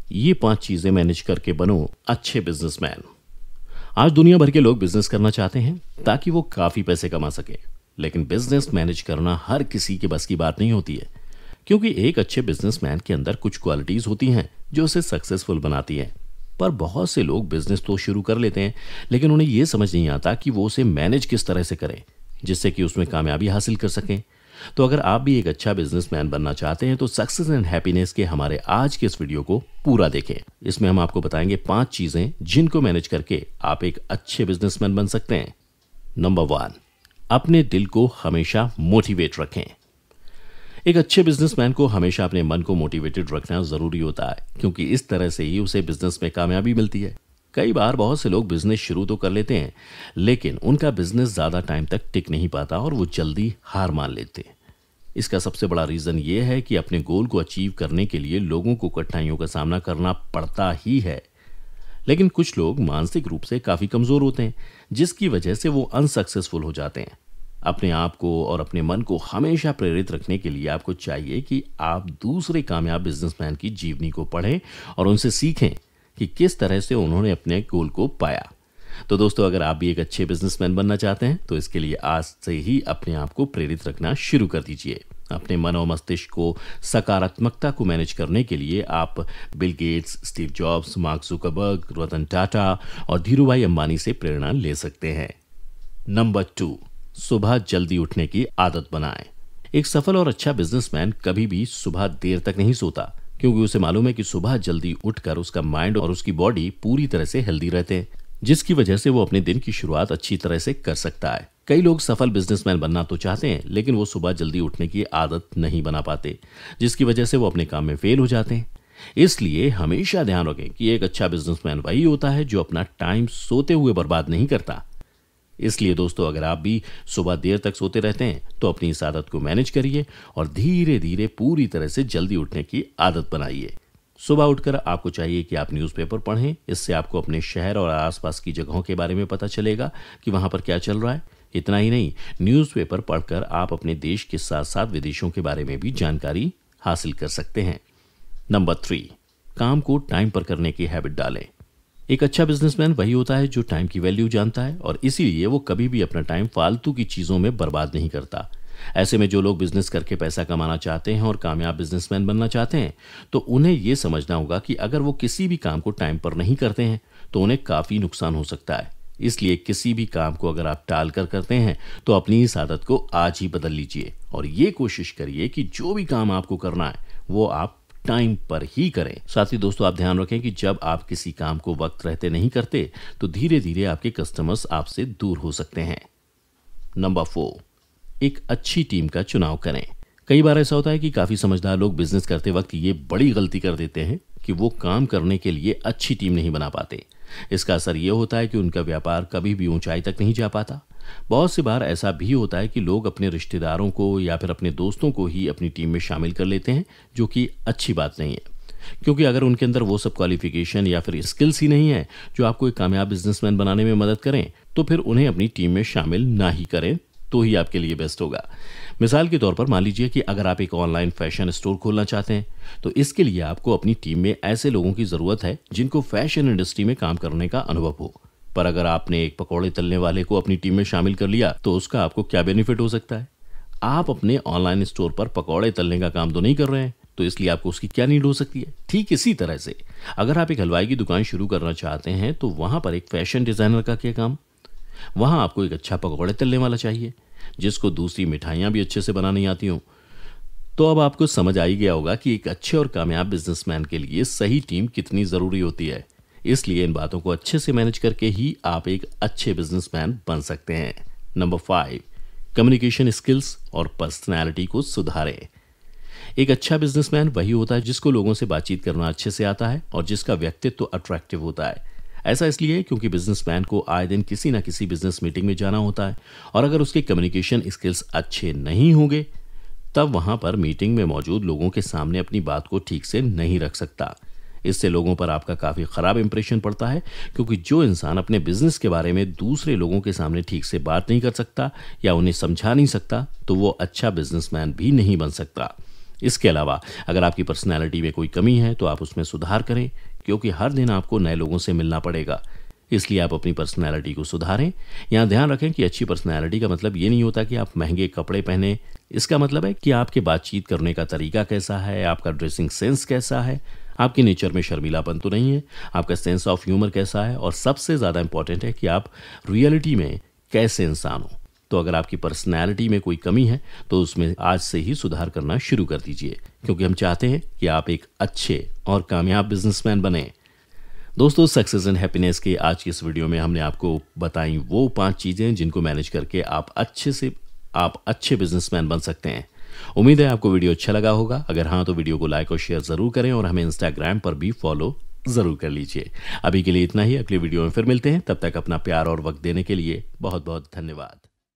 ये 5 चीजें मैनेज करके बनो अच्छे बिजनेसमैन। आज दुनिया भर के लोग बिजनेस करना चाहते हैं ताकि वो काफी पैसे कमा सके, लेकिन बिजनेस मैनेज करना हर किसी के बस की बात नहीं होती है, क्योंकि एक अच्छे बिजनेसमैन के अंदर कुछ क्वालिटीज होती हैं जो उसे सक्सेसफुल बनाती हैं। पर बहुत से लोग बिजनेस तो शुरू कर लेते हैं, लेकिन उन्हें यह समझ नहीं आता कि वो उसे मैनेज किस तरह से करें जिससे कि उसमें कामयाबी हासिल कर सकें। तो अगर आप भी एक अच्छा बिजनेसमैन बनना चाहते हैं तो सक्सेस एंड हैप्पीनेस के हमारे आज के इस वीडियो को पूरा देखें। इसमें हम आपको बताएंगे 5 चीजें जिनको मैनेज करके आप एक अच्छे बिजनेसमैन बन सकते हैं। नंबर 1, अपने दिल को हमेशा मोटिवेट रखें। एक अच्छे बिजनेसमैन को हमेशा अपने मन को मोटिवेटेड रखना जरूरी होता है, क्योंकि इस तरह से ही उसे बिजनेस में कामयाबी मिलती है। कई बार बहुत से लोग बिजनेस शुरू तो कर लेते हैं, लेकिन उनका बिजनेस ज्यादा टाइम तक टिक नहीं पाता और वो जल्दी हार मान लेते हैं। इसका सबसे बड़ा रीजन ये है कि अपने गोल को अचीव करने के लिए लोगों को कठिनाइयों का सामना करना पड़ता ही है, लेकिन कुछ लोग मानसिक रूप से काफी कमजोर होते हैं, जिसकी वजह से वो अनसक्सेसफुल हो जाते हैं। अपने आप को और अपने मन को हमेशा प्रेरित रखने के लिए आपको चाहिए कि आप दूसरे कामयाब बिजनेसमैन की जीवनी को पढ़ें और उनसे सीखें कि किस तरह से उन्होंने अपने गोल को पाया। तो दोस्तों, अगर आप भी एक अच्छे बिजनेसमैन बनना चाहते हैं तो इसके लिए आज से ही अपने आप को प्रेरित रखना शुरू कर दीजिए। अपने मन और मस्तिष्क को सकारात्मकता को मैनेज करने के लिए आप Bill Gates, Steve Jobs, Mark Zuckerberg, Ratan Tata और धीरूभाई अंबानी से प्रेरणा ले सकते हैं। नंबर 2, सुबह जल्दी उठने की आदत बनाएं। एक सफल और अच्छा बिजनेसमैन कभी भी सुबह देर तक नहीं सोता, क्योंकि उसे मालूम है कि सुबह जल्दी उठकर उसका माइंड और उसकी बॉडी पूरी तरह से हेल्दी रहते हैं, जिसकी वजह से वो अपने दिन की शुरुआत अच्छी तरह से कर सकता है। कई लोग सफल बिजनेसमैन बनना तो चाहते हैं, लेकिन वो सुबह जल्दी उठने की आदत नहीं बना पाते, जिसकी वजह से वो अपने काम में फेल हो जाते हैं। इसलिए हमेशा ध्यान रखें कि एक अच्छा बिजनेसमैन वही होता है जो अपना टाइम सोते हुए बर्बाद नहीं करता। इसलिए दोस्तों, अगर आप भी सुबह देर तक सोते रहते हैं तो अपनी इस आदत को मैनेज करिए और धीरे धीरे पूरी तरह से जल्दी उठने की आदत बनाइए। सुबह उठकर आपको चाहिए कि आप न्यूज़पेपर पढ़ें। इससे आपको अपने शहर और आसपास की जगहों के बारे में पता चलेगा कि वहां पर क्या चल रहा है। इतना ही नहीं, न्यूज़पेपर पढ़कर आप अपने देश के साथ साथ विदेशों के बारे में भी जानकारी हासिल कर सकते हैं। नंबर 3, काम को टाइम पर करने की हैबिट डालें। एक अच्छा बिजनेसमैन वही होता है जो टाइम की वैल्यू जानता है और इसीलिए वो कभी भी अपना टाइम फालतू की चीजों में बर्बाद नहीं करता। ऐसे में जो लोग बिजनेस करके पैसा कमाना चाहते हैं और कामयाब बिजनेसमैन बनना चाहते हैं तो उन्हें यह समझना होगा कि अगर वो किसी भी काम को टाइम पर नहीं करते हैं तो उन्हें काफी नुकसान हो सकता है। इसलिए किसी भी काम को अगर आप टाल कर करते हैं तो अपनी इस आदत को आज ही बदल लीजिए और ये कोशिश करिए कि जो भी काम आपको करना है वो आप टाइम पर ही करें। साथ ही दोस्तों, आप ध्यान रखें कि जब आप किसी काम को वक्त रहते नहीं करते तो धीरे धीरे आपके कस्टमर्स आपसे दूर हो सकते हैं। नंबर 4, एक अच्छी टीम का चुनाव करें। कई बार ऐसा होता है कि काफी समझदार लोग बिजनेस करते वक्त ये बड़ी गलती कर देते हैं कि वो काम करने के लिए अच्छी टीम नहीं बना पाते। इसका असर ये होता है कि उनका व्यापार कभी भी ऊंचाई तक नहीं जा पाता। बहुत सी बार ऐसा भी होता है कि लोग अपने रिश्तेदारों को या फिर अपने दोस्तों को ही अपनी टीम में शामिल कर लेते हैं, जो कि अच्छी बात नहीं है, क्योंकि अगर उनके अंदर वो सब क्वालिफिकेशन या फिर स्किल्स ही नहीं है जो आपको एक कामयाब बिजनेसमैन बनाने में मदद करें, तो फिर उन्हें अपनी टीम में शामिल ना ही करें तो ही आपके लिए बेस्ट होगा। मिसाल के तौर पर मान लीजिए कि अगर आप एक ऑनलाइन फैशन स्टोर खोलना चाहते हैं तो इसके लिए आपको अपनी टीम में ऐसे लोगों की जरूरत है जिनको फैशन इंडस्ट्री में काम करने का अनुभव हो। पर अगर आपने एक पकौड़े तलने वाले को अपनी टीम में शामिल कर लिया तो उसका आपको क्या बेनिफिट हो सकता है? आप अपने ऑनलाइन स्टोर पर पकौड़े तलने का काम तो नहीं कर रहे हैं, तो इसलिए आपको उसकी क्या नीड हो सकती है। ठीक इसी तरह से अगर आप एक हलवाई की दुकान शुरू करना चाहते हैं तो वहां पर एक फैशन डिजाइनर का क्या काम? वहां आपको एक अच्छा पकौड़े तलने वाला चाहिए जिसको दूसरी मिठाइयां भी अच्छे से बनानी आती हों। तो अब आपको समझ आ ही गया होगा कि एक अच्छे और कामयाब बिजनेसमैन के लिए सही टीम कितनी जरूरी होती है। इसलिए इन बातों को अच्छे से मैनेज करके ही आप एक अच्छे बिजनेसमैन बन सकते हैं। नंबर 5, कम्युनिकेशन स्किल्स और पर्सनैलिटी को सुधारें। एक अच्छा बिजनेसमैन वही होता है जिसको लोगों से बातचीत करना अच्छे से आता है और जिसका व्यक्तित्व तो अट्रैक्टिव होता है। ऐसा इसलिए क्योंकि बिजनेसमैन को आए दिन किसी ना किसी बिजनेस मीटिंग में जाना होता है और अगर उसके कम्युनिकेशन स्किल्स अच्छे नहीं होंगे तब वहां पर मीटिंग में मौजूद लोगों के सामने अपनी बात को ठीक से नहीं रख सकता। इससे लोगों पर आपका काफी खराब इंप्रेशन पड़ता है, क्योंकि जो इंसान अपने बिजनेस के बारे में दूसरे लोगों के सामने ठीक से बात नहीं कर सकता या उन्हें समझा नहीं सकता तो वो अच्छा बिजनेसमैन भी नहीं बन सकता। इसके अलावा अगर आपकी पर्सनैलिटी में कोई कमी है तो आप उसमें सुधार करें, क्योंकि हर दिन आपको नए लोगों से मिलना पड़ेगा। इसलिए आप अपनी पर्सनैलिटी को सुधारें। यहाँ ध्यान रखें कि अच्छी पर्सनैलिटी का मतलब ये नहीं होता कि आप महंगे कपड़े पहने। इसका मतलब है कि आपके बातचीत करने का तरीका कैसा है, आपका ड्रेसिंग सेंस कैसा है, आपके नेचर में शर्मीलापन तो नहीं है, आपका सेंस ऑफ ह्यूमर कैसा है, और सबसे ज़्यादा इंपॉर्टेंट है कि आप रियलिटी में कैसे इंसान हो। तो अगर आपकी पर्सनैलिटी में कोई कमी है तो उसमें आज से ही सुधार करना शुरू कर दीजिए, क्योंकि हम चाहते हैं कि आप एक अच्छे और कामयाब बिजनेसमैन बने। दोस्तों, सक्सेस एंड हैप्पीनेस के आज की इस वीडियो में हमने आपको बताई वो 5 चीज़ें जिनको मैनेज करके आप अच्छे बिजनेसमैन बन सकते हैं। उम्मीद है आपको वीडियो अच्छा लगा होगा। अगर हाँ तो वीडियो को लाइक और शेयर ज़रूर करें और हमें इंस्टाग्राम पर भी फॉलो ज़रूर कर लीजिए। अभी के लिए इतना ही, अगली वीडियो में फिर मिलते हैं। तब तक अपना प्यार और वक्त देने के लिए बहुत बहुत धन्यवाद।